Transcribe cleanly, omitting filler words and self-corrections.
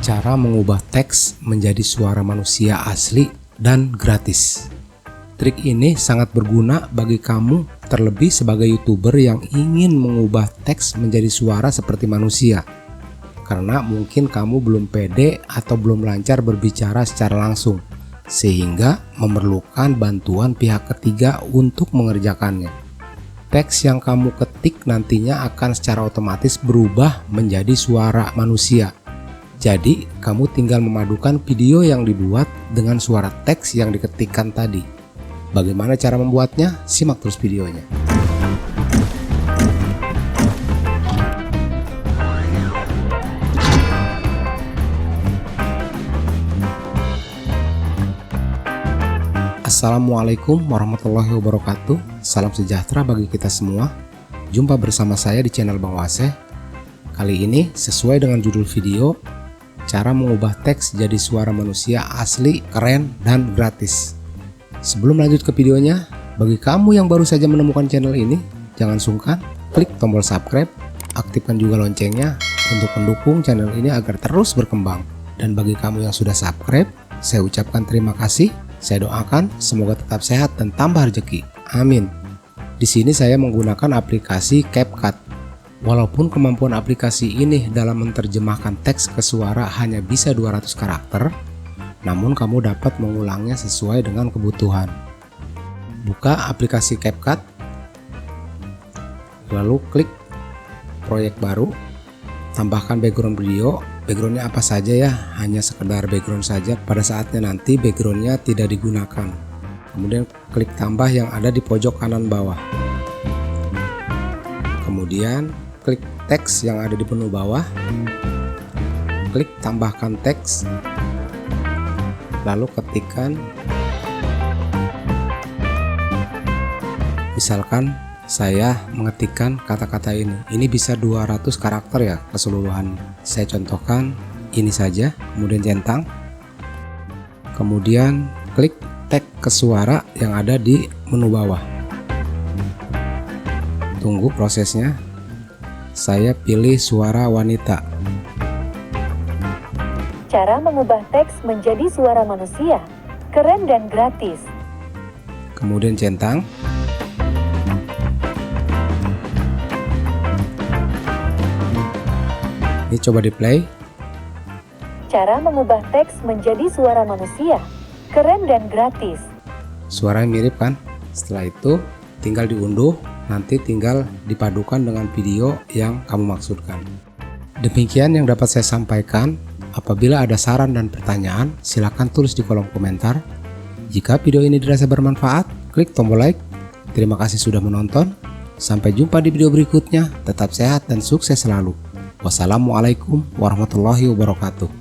Cara mengubah teks menjadi suara manusia asli dan gratis. Trik ini sangat berguna bagi kamu, terlebih sebagai YouTuber yang ingin mengubah teks menjadi suara seperti manusia. Karena mungkin kamu belum pede atau belum lancar berbicara secara langsung, sehingga memerlukan bantuan pihak ketiga untuk mengerjakannya. Teks yang kamu ketik nantinya akan secara otomatis berubah menjadi suara manusia. Jadi, kamu tinggal memadukan video yang dibuat dengan suara teks yang diketikkan tadi. Bagaimana cara membuatnya? Simak terus videonya. Assalamualaikum warahmatullahi wabarakatuh. Salam sejahtera bagi kita semua. Jumpa bersama saya di channel Bang Waseh. Kali ini sesuai dengan judul video, cara mengubah teks jadi suara manusia asli, keren, dan gratis. Sebelum lanjut ke videonya, bagi kamu yang baru saja menemukan channel ini, jangan sungkan klik tombol subscribe, aktifkan juga loncengnya untuk mendukung channel ini agar terus berkembang. Dan bagi kamu yang sudah subscribe, saya ucapkan terima kasih. Saya doakan semoga tetap sehat dan tambah rezeki. Amin. Di sini saya menggunakan aplikasi CapCut. Walaupun kemampuan aplikasi ini dalam menerjemahkan teks ke suara hanya bisa 200 karakter, namun kamu dapat mengulangnya sesuai dengan kebutuhan. Buka aplikasi CapCut, lalu klik proyek baru, tambahkan background video. Backgroundnya apa saja ya, hanya sekedar background saja, pada saatnya nanti backgroundnya tidak digunakan. Kemudian klik tambah yang ada di pojok kanan bawah. Kemudian klik teks yang ada di menu bawah, klik tambahkan teks, lalu ketikkan, misalkan saya mengetikkan kata-kata ini. Ini bisa 200 karakter ya keseluruhan. Saya contohkan ini saja, kemudian centang, kemudian klik tag ke suara yang ada di menu bawah. Tunggu prosesnya. Saya pilih suara wanita. Cara mengubah teks menjadi suara manusia, keren dan gratis. Kemudian centang. Ini coba di play. Cara mengubah teks menjadi suara manusia, keren dan gratis. Suaranya mirip kan? Setelah itu tinggal diunduh. Nanti tinggal dipadukan dengan video yang kamu maksudkan. Demikian yang dapat saya sampaikan. Apabila ada saran dan pertanyaan, silakan tulis di kolom komentar. Jika video ini dirasa bermanfaat, klik tombol like. Terima kasih sudah menonton. Sampai jumpa di video berikutnya. Tetap sehat dan sukses selalu. Wassalamualaikum warahmatullahi wabarakatuh.